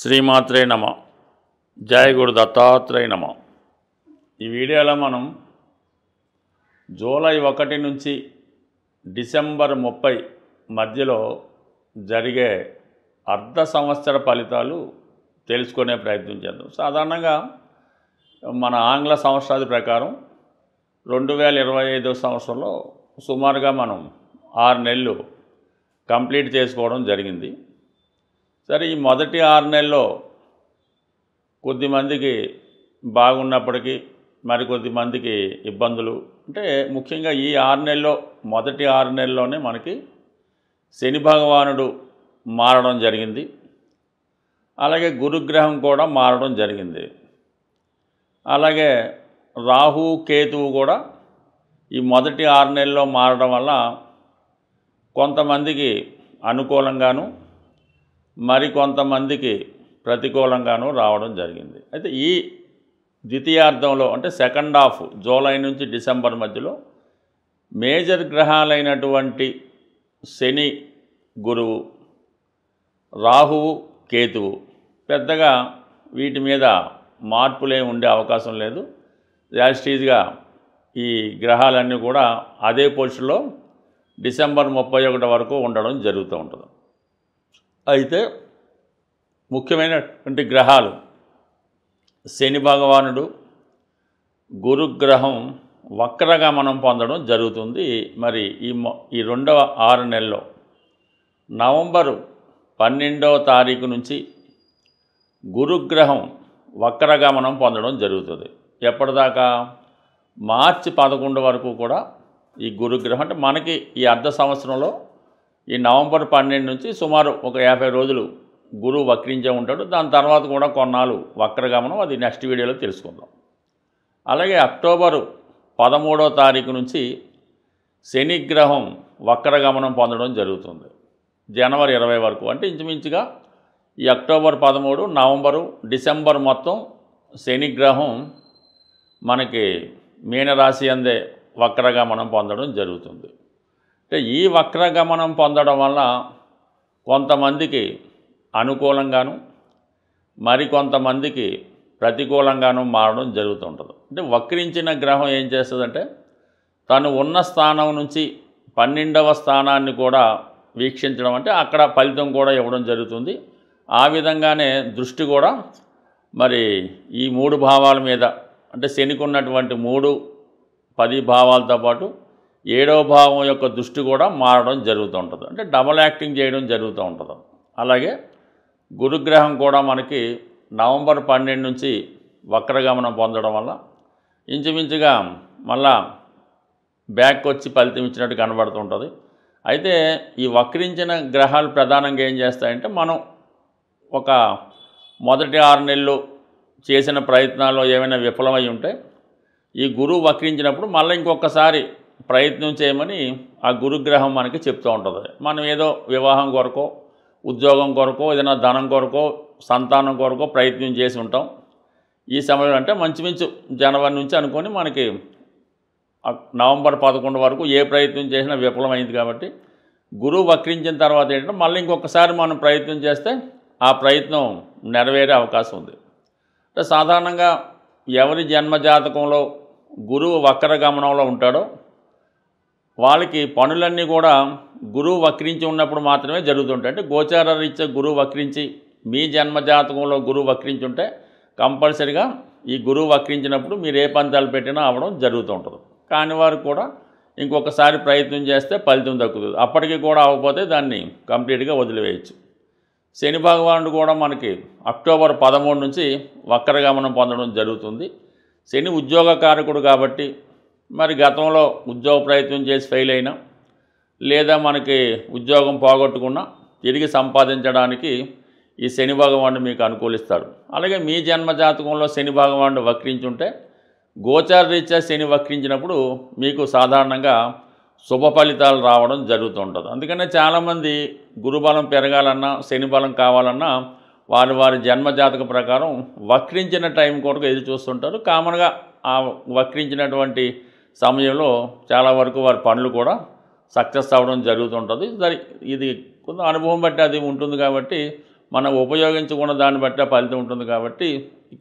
శ్రీమాత్రే నమ. జయ గురు దత్తాత్రేయ నమ. ఈ వీడియోలో మనం జూలై 1 నుంచి డిసెంబర్ 30 మధ్యలో జరిగే అర్ధ సంవత్సర ఫలితాలు తెలుసుకునే ప్రయత్నం చేద్దాం. సాధారణంగా మన ఆంగ్ల సంవత్సరాది ప్రకారం 2025 సంవత్సరంలో సుమారుగా మనం 6 నెలలు కంప్లీట్ చేసుకోవడం జరిగింది. సరే, ఈ మొదటి 6 నెలల్లో కొద్దిమందికి బాగున్నప్పటికీ మరికొద్దిమందికి ఇబ్బందులు, అంటే ముఖ్యంగా ఈ 6 నెలల్లో మొదటి 6 నెలల్లోనే మనకి శని భగవానుడు మారడం జరిగింది. అలాగే గురుగ్రహం కూడా మారడం జరిగింది. అలాగే రాహు కేతువు కూడా ఈ మొదటి 6 నెలల్లో మారడం వల్ల కొంతమందికి అనుకూలంగాను మరికొంతమందికి ప్రతికూలంగాను రావడం జరిగింది. అయితే ఈ ద్వితీయార్థంలో అంటే సెకండ్ హాఫ్ జూలై నుంచి డిసెంబర్ మధ్యలో మేజర్ గ్రహాలైనటువంటి శని, గురువు, రాహువు, కేతువు పెద్దగా వీటి మీద మార్పులే ఉండే అవకాశం లేదు. యాస్టీజ్గా ఈ గ్రహాలన్నీ కూడా అదే పొజిషన్లో డిసెంబర్ 31 వరకు ఉండడం జరుగుతూ ఉంటుంది. అయితే ముఖ్యమైనటువంటి గ్రహాలు శని భగవానుడు, గురుగ్రహం వక్రగమనం పొందడం జరుగుతుంది. మరి ఈ రెండవ 6 నెలల్లో నవంబరు 12వ తారీఖు నుంచి గురుగ్రహం వక్రగమనం పొందడం జరుగుతుంది. ఎప్పటిదాకా? మార్చి 11 వరకు కూడా ఈ గురుగ్రహం, అంటే మనకి ఈ అర్ధ సంవత్సరంలో ఈ నవంబర్ 12 నుంచి సుమారు ఒక 50 రోజులు గురువు వక్రించే ఉంటాడు. దాని తర్వాత కూడా కొన్నాళ్ళు వక్రగమనం, అది నెక్స్ట్ వీడియోలో తెలుసుకుందాం. అలాగే అక్టోబరు 13వ తారీఖు నుంచి శనిగ్రహం వక్రగమనం పొందడం జరుగుతుంది. జనవరి 20 వరకు, అంటే ఇంచుమించుగా ఈ అక్టోబర్ 13, నవంబరు, డిసెంబర్ మొత్తం శనిగ్రహం మనకి మీనరాశి అందే వక్రగమనం పొందడం జరుగుతుంది. అంటే ఈ వక్రగమనం పొందడం వల్ల కొంతమందికి అనుకూలంగాను మరికొంతమందికి ప్రతికూలంగాను మారడం జరుగుతుంటుంది. అంటే వక్రించిన గ్రహం ఏం చేస్తుందంటే తను ఉన్న స్థానం నుంచి 12వ స్థానాన్ని కూడా వీక్షించడం, అంటే అక్కడ ఫలితం కూడా ఇవ్వడం జరుగుతుంది. ఆ విధంగానే దృష్టి కూడా మరి ఈ 3 భావాల మీద, అంటే శనికి ఉన్నటువంటి 3, 10 భావాలతో పాటు 7వ భావం యొక్క దృష్టి కూడా మారడం జరుగుతూ ఉంటుంది. అంటే డబల్ యాక్టింగ్ చేయడం జరుగుతూ ఉంటుంది. అలాగే గురుగ్రహం కూడా మనకి నవంబర్ 12 నుంచి వక్రగమనం పొందడం వల్ల ఇంచుమించుగా మళ్ళా బ్యాక్ వచ్చి ఫలితం ఇచ్చినట్టు కనబడుతుంటుంది. అయితే ఈ వక్రించిన గ్రహాలు ప్రధానంగా ఏం చేస్తాయంటే, మనం ఒక మొదటి 6 నెలలు చేసిన ప్రయత్నాల్లో ఏమైనా విఫలమై ఉంటే ఈ గురువు వక్రించినప్పుడు మళ్ళీ ఇంకొకసారి ప్రయత్నం చేయమని ఆ గురుగ్రహం మనకి చెప్తూ ఉంటుంది. మనం ఏదో వివాహం కొరకో, ఉద్యోగం కొరకో, ఏదైనా ధనం కొరకో, సంతానం కొరకో ప్రయత్నం చేసి ఉంటాం. ఈ సమయంలో అంటే మంచుమించు జనవరి నుంచి అనుకొని మనకి నవంబర్ 11 వరకు ఏ ప్రయత్నం చేసినా విఫలమైంది. కాబట్టి గురువు వక్రించిన తర్వాత ఏంటంటే మళ్ళీ ఇంకొకసారి మనం ప్రయత్నం చేస్తే ఆ ప్రయత్నం నెరవేరే అవకాశం ఉంది. అంటే సాధారణంగా ఎవరి జన్మజాతకంలో గురువు వక్రగమనంలో ఉంటాడో వాళ్ళకి పనులన్నీ కూడా గురువు వక్రించి ఉన్నప్పుడు మాత్రమే జరుగుతుంటాయి. అంటే గోచార రీత్యా గురువు వక్రించి మీ జన్మజాతకంలో గురువు వక్రించి ఉంటే కంపల్సరిగా ఈ గురువు వక్రించినప్పుడు మీరు ఏ పంతాలు పెట్టినా అవ్వడం జరుగుతూ ఉంటుంది. కాని వారు కూడా ఇంకొకసారి ప్రయత్నం చేస్తే ఫలితం దక్కుతుంది. అప్పటికి కూడా అవ్వకపోతే దాన్ని కంప్లీట్గా వదిలివేయచ్చు. శని భగవానుడు కూడా మనకి అక్టోబర్ 13 నుంచి వక్రగమనం పొందడం జరుగుతుంది. శని ఉద్యోగకారకుడు కాబట్టి మరి గతంలో ఉద్యోగ ప్రయత్నం చేసి ఫెయిల్ అయినా, లేదా మనకి ఉద్యోగం పోగొట్టుకున్నా తిరిగి సంపాదించడానికి ఈ శని భగవానుడు మీకు అనుకూలిస్తాడు. అలాగే మీ జన్మజాతకంలో శని భగవానుడు వక్రించుంటే గోచార రీత్యా శని వక్రించినప్పుడు మీకు సాధారణంగా శుభ ఫలితాలు రావడం జరుగుతుంటుంది. అందుకనే చాలామంది గురుబలం పెరగాలన్నా, శని బలం కావాలన్నా వారి జన్మజాతక ప్రకారం వక్రించిన టైం కొరకు ఎదురు చూస్తుంటారు. కామన్గా ఆ వక్రించినటువంటి సమయంలో చాలా వరకు వారి పనులు కూడా సక్సెస్ అవ్వడం జరుగుతుంటుంది. ఇది కొంత అనుభవం బట్టి అది ఉంటుంది. కాబట్టి మనం ఉపయోగించుకున్న దాన్ని బట్టి ఆ ఫలితం ఉంటుంది కాబట్టి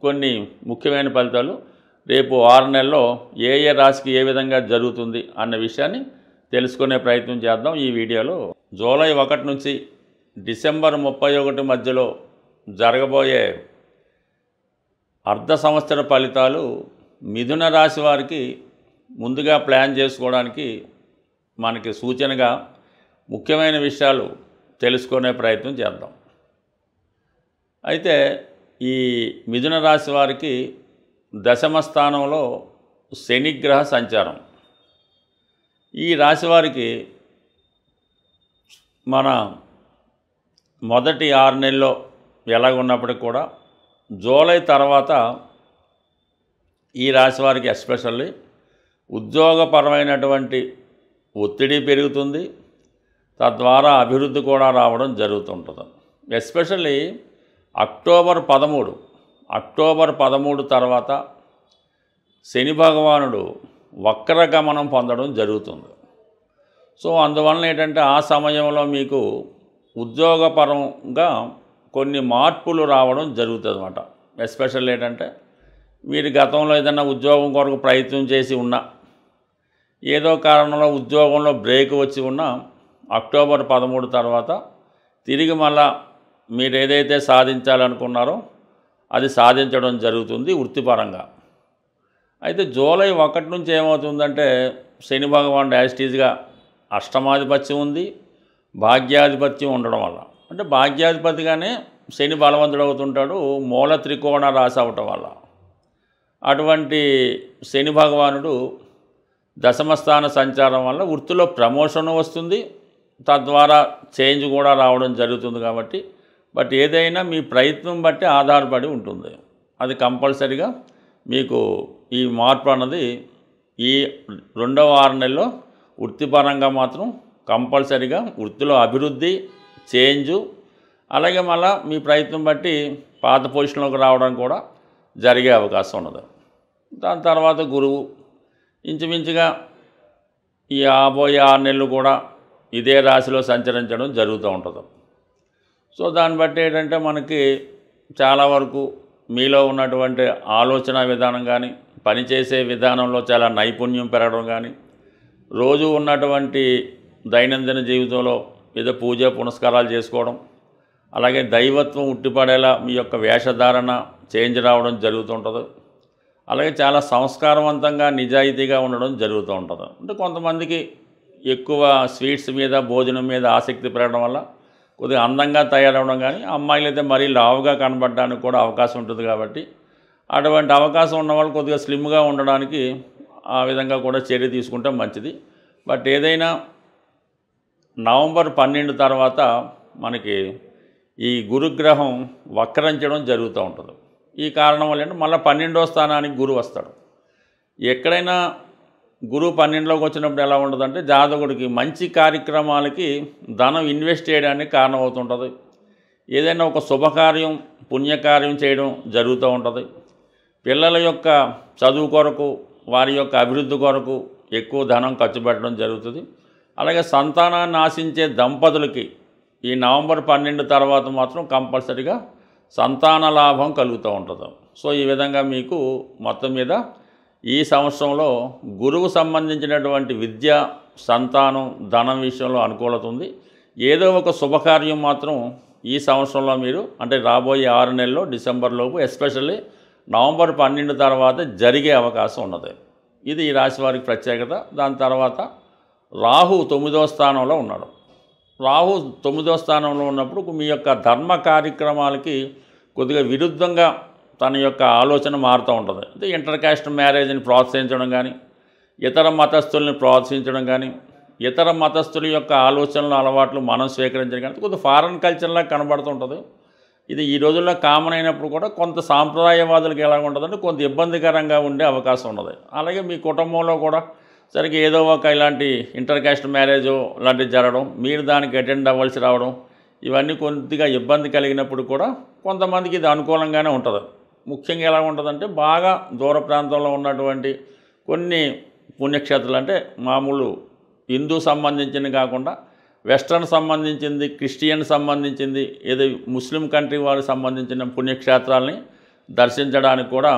కొన్ని ముఖ్యమైన ఫలితాలు రేపు 6 నెలల్లో ఏ ఏ రాశికి ఏ విధంగా జరుగుతుంది అన్న విషయాన్ని తెలుసుకునే ప్రయత్నం చేద్దాం ఈ వీడియోలో. జూలై 1 నుంచి డిసెంబర్ 31 మధ్యలో జరగబోయే అర్ధ సంవత్సర ఫలితాలు మిథున రాశి వారికి ముందుగా ప్లాన్ చేసుకోవడానికి మనకి సూచనగా ముఖ్యమైన విషయాలు తెలుసుకునే ప్రయత్నం చేద్దాం. అయితే ఈ మిథున రాశి వారికి దశమ స్థానంలో శనిగ్రహ సంచారం. ఈ రాశి వారికి మన మొదటి 6 నెలల్లో ఎలాగ ఉన్నప్పటికీ కూడా జూలై తర్వాత ఈ రాశి వారికి ఎస్పెషల్లీ ఉద్యోగపరమైనటువంటి ఒత్తిడి పెరుగుతుంది, తద్వారా అభివృద్ధి కూడా రావడం జరుగుతుంటుంది. ఎస్పెషల్లీ అక్టోబర్ 13 తర్వాత శని భగవానుడు వక్రగమనం పొందడం జరుగుతుంది. సో అందువలన ఏంటంటే ఆ సమయంలో మీకు ఉద్యోగపరంగా కొన్ని మార్పులు రావడం జరుగుతుంది అన్నమాట. ఎస్పెషల్ ఏంటంటే మీరు గతంలో ఏదైనా ఉద్యోగం కొరకు ప్రయత్నం చేసి ఉన్నా, ఏదో కారణంలో ఉద్యోగంలో బ్రేక్ వచ్చి ఉన్నా అక్టోబర్ 13 తర్వాత తిరిగి మళ్ళా మీరు ఏదైతే సాధించాలనుకున్నారో అది సాధించడం జరుగుతుంది వృత్తిపరంగా. అయితే జూలై 1 నుంచి ఏమవుతుందంటే శని భగవానుడు యాజిటీజ్గా అష్టమాధిపత్యం ఉంది, భాగ్యాధిపత్యం ఉండడం వల్ల, అంటే భాగ్యాధిపతిగానే శని బలవంతుడు అవుతుంటాడు మూల త్రికోణ రాశి అవటం వల్ల. అటువంటి శని భగవానుడు దశమస్థాన సంచారం వల్ల వృత్తిలో ప్రమోషన్ వస్తుంది, తద్వారా చేంజ్ కూడా రావడం జరుగుతుంది. కాబట్టి బట్ ఏదైనా మీ ప్రయత్నం బట్టి ఆధారపడి ఉంటుంది. అది కంపల్సరిగా మీకు ఈ మార్పు అన్నది ఈ రెండవ 6 నెలల్లో వృత్తిపరంగా మాత్రం కంపల్సరిగా వృత్తిలో అభివృద్ధి, చేంజు, అలాగే మళ్ళీ మీ ప్రయత్నం బట్టి పాత పొజిషన్లోకి రావడం కూడా జరిగే అవకాశం ఉన్నది. దాని తర్వాత గురువు ఇంచుమించుగా ఈ రాబోయే 6 నెలలు కూడా ఇదే రాశిలో సంచరించడం జరుగుతూ ఉంటుంది. సో దాన్ని బట్టి ఏంటంటే మనకి చాలా వరకు మీలో ఉన్నటువంటి ఆలోచన విధానం కానీ, పనిచేసే విధానంలో చాలా నైపుణ్యం పెరగడం కానీ, రోజు ఉన్నటువంటి దైనందిన జీవితంలో ఏదో పూజ పునస్కారాలు చేసుకోవడం, అలాగే దైవత్వం ఉట్టిపడేలా మీ యొక్క వేషధారణ చేంజ్ రావడం జరుగుతుంటుంది. అలాగే చాలా సంస్కారవంతంగా నిజాయితీగా ఉండడం జరుగుతూ ఉంటుంది. అంటే కొంతమందికి ఎక్కువ స్వీట్స్ మీద, భోజనం మీద ఆసక్తి పెరగడం వల్ల కొద్దిగా అందంగా తయారవడం కానీ, అమ్మాయిలు అయితే మరీ లావుగా కనబడడానికి కూడా అవకాశం ఉంటుంది. కాబట్టి అటువంటి అవకాశం ఉన్న వాళ్ళు కొద్దిగా స్లిమ్గా ఉండడానికి ఆ విధంగా కూడా చర్య తీసుకుంటే మంచిది. బట్ ఏదైనా నవంబర్ 12 తర్వాత మనకి ఈ గురుగ్రహం వక్రించడం జరుగుతూ ఉంటుంది. ఈ కారణం వల్ల ఏంటంటే మళ్ళీ 12వ స్థానానికి గురువు వస్తాడు. ఎక్కడైనా గురువు 12లోకి వచ్చినప్పుడు ఎలా ఉంటుందంటే జాతకుడికి మంచి కార్యక్రమాలకి ధనం ఇన్వెస్ట్ చేయడానికి కారణం అవుతుంటుంది. ఏదైనా ఒక శుభకార్యం, పుణ్యకార్యం చేయడం జరుగుతూ ఉంటుంది. పిల్లల యొక్క చదువు కొరకు, వారి యొక్క అభివృద్ధి కొరకు ఎక్కువ ధనం ఖర్చు పెట్టడం జరుగుతుంది. అలాగే సంతానాన్ని ఆశించే దంపతులకి ఈ నవంబర్ 12 తర్వాత మాత్రం కంపల్సరీగా సంతాన లాభం కలుగుతూ ఉంటుంది. సో ఈ విధంగా మీకు మొత్తం మీద ఈ సంవత్సరంలో గురువు సంబంధించినటువంటి విద్య, సంతానం, ధనం విషయంలో అనుకూలత ఉంది. ఏదో ఒక శుభకార్యం మాత్రం ఈ సంవత్సరంలో మీరు అంటే రాబోయే 6 నెలల్లో డిసెంబర్లోపు, ఎస్పెషల్లీ నవంబర్ 12 తర్వాత జరిగే అవకాశం ఉన్నది. ఇది ఈ రాశి వారికి ప్రత్యేకత. దాని తర్వాత రాహు 9వ స్థానంలో ఉన్నాడు. రాహు 9వ స్థానంలో ఉన్నప్పుడు మీ యొక్క ధర్మ కార్యక్రమాలకి కొద్దిగా విరుద్ధంగా తన యొక్క ఆలోచన మారుతూ ఉంటుంది. అంటే ఇంటర్ కాస్ట్ మ్యారేజ్ని ప్రోత్సహించడం కానీ, ఇతర మతస్థుల్ని ప్రోత్సహించడం కానీ, ఇతర మతస్థుల యొక్క ఆలోచనలు, అలవాట్లు మనం స్వీకరించడం కానీ కొద్దిగా ఫారెన్ కల్చర్లా కనబడుతుంటుంది. ఇది ఈ రోజుల్లో కామన్ అయినప్పుడు కూడా కొంత సాంప్రదాయవాదులకు ఎలా ఉంటుందంటే కొంత ఇబ్బందికరంగా ఉండే అవకాశం ఉన్నది. అలాగే మీ కుటుంబంలో కూడా సరిగ్గా ఏదో ఒక ఇలాంటి ఇంటర్ కాస్ట్ మ్యారేజ్ లాంటివి జరగడం, మీరు దానికి అటెండ్ అవ్వాల్సి రావడం, ఇవన్నీ కొద్దిగా ఇబ్బంది కలిగినప్పుడు కూడా కొంతమందికి ఇది అనుకూలంగానే ఉంటుంది. ముఖ్యంగా ఎలా ఉంటుందంటే బాగా దూర ప్రాంతంలో ఉన్నటువంటి కొన్ని పుణ్యక్షేత్రాలు, అంటే మామూలు హిందూ సంబంధించినవి కాకుండా వెస్ట్రన్ సంబంధించింది, క్రిస్టియన్ సంబంధించింది, ఏదో ముస్లిం కంట్రీ వాళ్ళకి సంబంధించిన పుణ్యక్షేత్రాలని దర్శించడానికి కూడా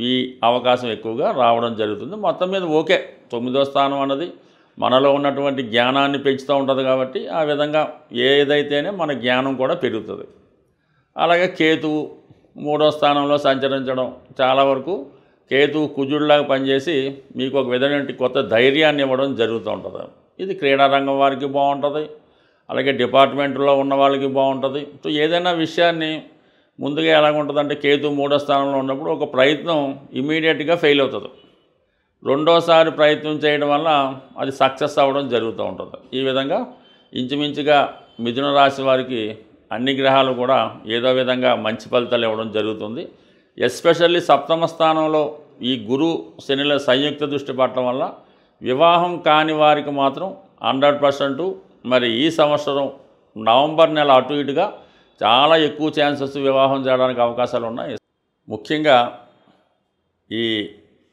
ఈ అవకాశం ఎక్కువగా రావడం జరుగుతుంది. మొత్తం మీద ఓకే, 9వ స్థానం అన్నది మనలో ఉన్నటువంటి జ్ఞానాన్ని పెంచుతూ ఉంటుంది కాబట్టి ఆ విధంగా ఏదైతేనే మన జ్ఞానం కూడా పెరుగుతుంది. అలాగే కేతువు 3వ స్థానంలో సంచరించడం చాలా వరకు కేతువు కుజుడిలాగా పనిచేసి మీకు ఒక విధమైన కొత్త ధైర్యాన్ని ఇవ్వడం జరుగుతూ ఉంటుంది. ఇది క్రీడారంగం వారికి బాగుంటుంది, అలాగే డిపార్ట్మెంట్లో ఉన్న వాళ్ళకి బాగుంటుంది. సో ఏదైనా విషయాన్ని ముందుగా ఎలాగుంటుందంటే కేతు 3వ స్థానంలో ఉన్నప్పుడు ఒక ప్రయత్నం ఇమీడియట్గా ఫెయిల్ అవుతుంది. రెండోసారి ప్రయత్నం చేయడం వల్ల అది సక్సెస్ అవ్వడం జరుగుతూ ఉంటుంది. ఈ విధంగా ఇంచుమించుగా మిథున రాశి వారికి అన్ని గ్రహాలు కూడా ఏదో విధంగా మంచి ఫలితాలు ఇవ్వడం జరుగుతుంది. ఎస్పెషల్లీ 7వ స్థానంలో ఈ గురు శనిల సంయుక్త దృష్టి పడటం వల్ల వివాహం కాని వారికి మాత్రం 100% మరి ఈ సంవత్సరం నవంబర్ నెల అటు ఇటుగా చాలా ఎక్కువ ఛాన్సెస్ వివాహం చేయడానికి అవకాశాలు ఉన్నాయి. ముఖ్యంగా ఈ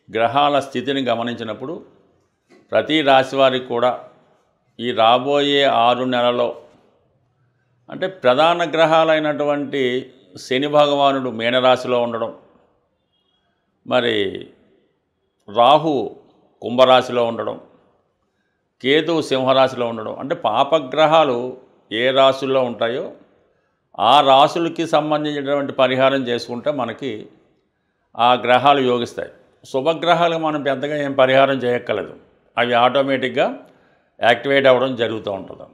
గ్రహాల స్థితిని గమనించినప్పుడు ప్రతి రాశి వారికి కూడా ఈ రాబోయే 6 నెలల్లో అంటే ప్రధాన గ్రహాలైనటువంటి శని భగవానుడు మీనరాశిలో ఉండడం, మరి రాహు కుంభరాశిలో ఉండడం, కేతువు సింహరాశిలో ఉండడం, అంటే పాపగ్రహాలు ఏ రాశుల్లో ఉంటాయో ఆ రాశులకి సంబంధించినటువంటి పరిహారం చేసుకుంటే మనకి ఆ గ్రహాలు యోగిస్తాయి. శుభగ్రహాలు మనం పెద్దగా ఏం పరిహారం చేయక్కర్లేదు, అవి ఆటోమేటిక్గా యాక్టివేట్ అవ్వడం జరుగుతూ ఉంటుంది.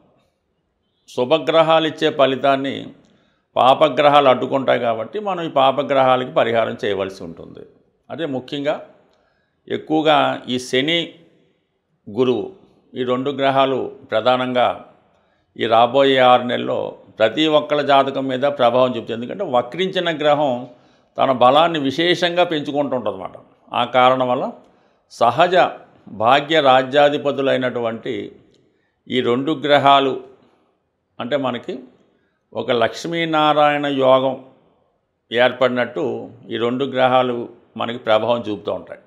శుభగ్రహాలు ఇచ్చే ఫలితాన్ని పాపగ్రహాలు అడ్డుకుంటాయి కాబట్టి మనం ఈ పాపగ్రహాలకి పరిహారం చేయవలసి ఉంటుంది. అదే ముఖ్యంగా ఎక్కువగా ఈ శని గురువు ఈ 2 గ్రహాలు ప్రధానంగా ఈ రాబోయే 6 నెలల్లో ప్రతి ఒక్కళ్ళ జాతకం మీద ప్రభావం చూపుతుంది. ఎందుకంటే వక్రించిన గ్రహం తన బలాన్ని విశేషంగా పెంచుకుంటుంటుందన్నమాట. ఆ కారణం వల్ల సహజ భాగ్య రాజ్యాధిపతులైనటువంటి ఈ 2 గ్రహాలు అంటే మనకి ఒక లక్ష్మీనారాయణ యోగం ఏర్పడినట్టు ఈ 2 గ్రహాలు మనకి ప్రభావం చూపుతూ ఉంటాయి.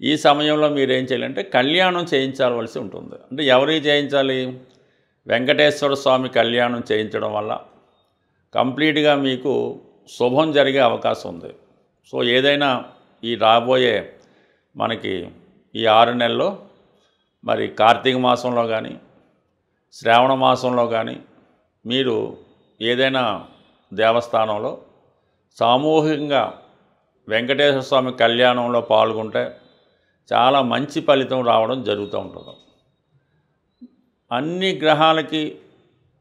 ఈ సమయంలో మీరు ఏం చేయాలంటే కళ్యాణం చేయించవలసి ఉంటుంది. అంటే ఎవరికి చేయించాలి? వెంకటేశ్వర స్వామి కళ్యాణం చేయించడం వల్ల కంప్లీట్గా మీకు శుభం జరిగే అవకాశం ఉంది. సో ఏదైనా ఈ రాబోయే మనకి ఈ 6 నెలల్లో మరి కార్తీక మాసంలో కానీ శ్రావణ మాసంలో కానీ మీరు ఏదైనా దేవస్థానంలో సామూహికంగా వెంకటేశ్వర స్వామి కళ్యాణంలో పాల్గొంటే చాలా మంచి ఫలితం రావడం జరుగుతూ ఉంటుంది. అన్ని గ్రహాలకి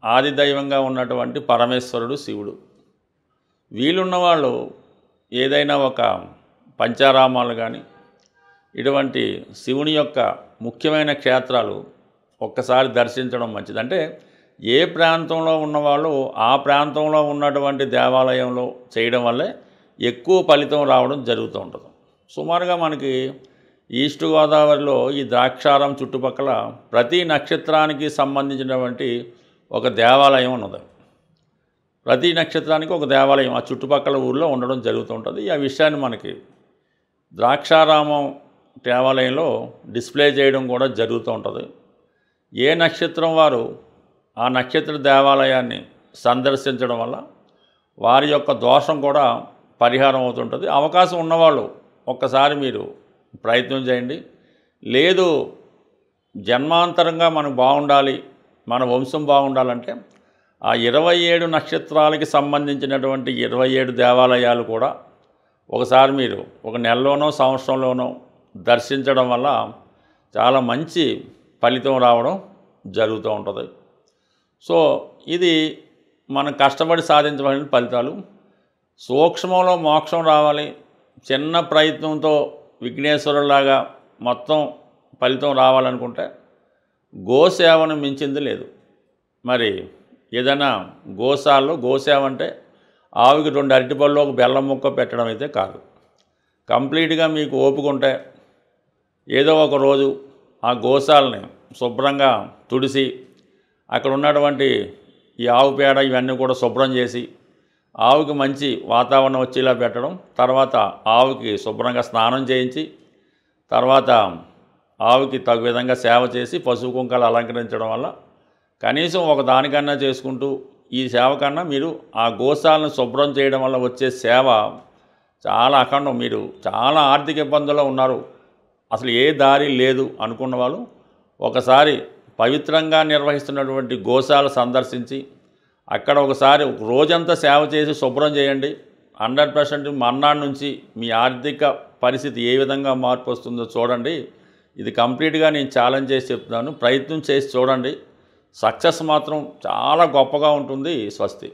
ఆదిదైవంగా ఉన్నటువంటి పరమేశ్వరుడు శివుడు. వీలున్నవాళ్ళు ఏదైనా ఒక పంచారామాలు కానీ ఇటువంటి శివుని యొక్క ముఖ్యమైన క్షేత్రాలు ఒక్కసారి దర్శించడం మంచిది. అంటే ఏ ప్రాంతంలో ఉన్నవాళ్ళు ఆ ప్రాంతంలో ఉన్నటువంటి దేవాలయంలో చేయడం వల్లే ఎక్కువ ఫలితం రావడం జరుగుతూ ఉంటుంది. సుమారుగా మనకి ఈస్ట్ గోదావరిలో ఈ ద్రాక్షారం చుట్టుపక్కల ప్రతి నక్షత్రానికి సంబంధించినటువంటి ఒక దేవాలయం ఉన్నది. ప్రతి నక్షత్రానికి ఒక దేవాలయం ఆ చుట్టుపక్కల ఊళ్ళో ఉండడం జరుగుతూ ఉంటుంది. ఆ విషయాన్ని మనకి ద్రాక్షారామం దేవాలయంలో డిస్ప్లే చేయడం కూడా జరుగుతూ ఉంటుంది. ఏ నక్షత్రం వారు ఆ నక్షత్ర దేవాలయాన్ని సందర్శించడం వల్ల వారి యొక్క దోషం కూడా పరిహారం అవుతుంటుంది. అవకాశం ఉన్నవాళ్ళు ఒక్కసారి మీరు ప్రయత్నం చేయండి. లేదు జన్మాంతరంగా మనం బాగుండాలి, మన వంశం బాగుండాలంటే ఆ 27 నక్షత్రాలకి సంబంధించినటువంటి 27 దేవాలయాలు కూడా ఒకసారి మీరు ఒక నెలలోనో సంవత్సరంలోనో దర్శించడం వల్ల చాలా మంచి ఫలితం రావడం జరుగుతూ ఉంటుంది. సో ఇది మనం కష్టపడి సాధించవలసిన ఫలితాలు. సూక్ష్మంలో మోక్షం రావాలి, చిన్న ప్రయత్నంతో విఘ్నేశ్వరులాగా మొత్తం ఫలితం రావాలనుకుంటే గోసేవను మించింది లేదు. మరి ఏదైనా గోసేవ అంటే ఆవుకి 2 అరటిపళ్ళు ఒక బెల్లం ముక్క పెట్టడం అయితే కాదు. కంప్లీట్గా మీకు ఓపిక ఉంటే ఏదో ఒక రోజు ఆ గోశాలని శుభ్రంగా తుడిసి అక్కడ ఉన్నటువంటి ఈ ఆవు పేడ ఇవన్నీ కూడా శుభ్రం చేసి ఆవుకి మంచి వాతావరణం వచ్చేలా పెట్టడం, తర్వాత ఆవుకి శుభ్రంగా స్నానం చేయించి తర్వాత ఆవుకి తగు విధంగా సేవ చేసి పసుపు కుంకాలు అలంకరించడం వల్ల కనీసం ఒక దానికన్నా చేసుకుంటూ ఈ సేవ కన్నా మీరు ఆ గోశాలను శుభ్రం చేయడం వల్ల వచ్చే సేవ చాలా అఖండం. మీరు చాలా ఆర్థిక ఇబ్బందుల్లో ఉన్నారు, అసలు ఏ దారి లేదు అనుకున్న వాళ్ళు ఒకసారి పవిత్రంగా నిర్వహిస్తున్నటువంటి గోశాల సందర్శించి అక్కడ ఒకసారి ఒక రోజంతా సేవ చేసి శుభ్రం చేయండి. 100% మర్నాడు నుంచి మీ ఆర్థిక పరిస్థితి ఏ విధంగా మార్పు వస్తుందో చూడండి. ఇది కంప్లీట్గా నేను ఛాలెంజ్ చేసి చెప్తున్నాను. ప్రయత్నం చేసి చూడండి. సక్సెస్ మాత్రం చాలా గొప్పగా ఉంటుంది. స్వస్తి.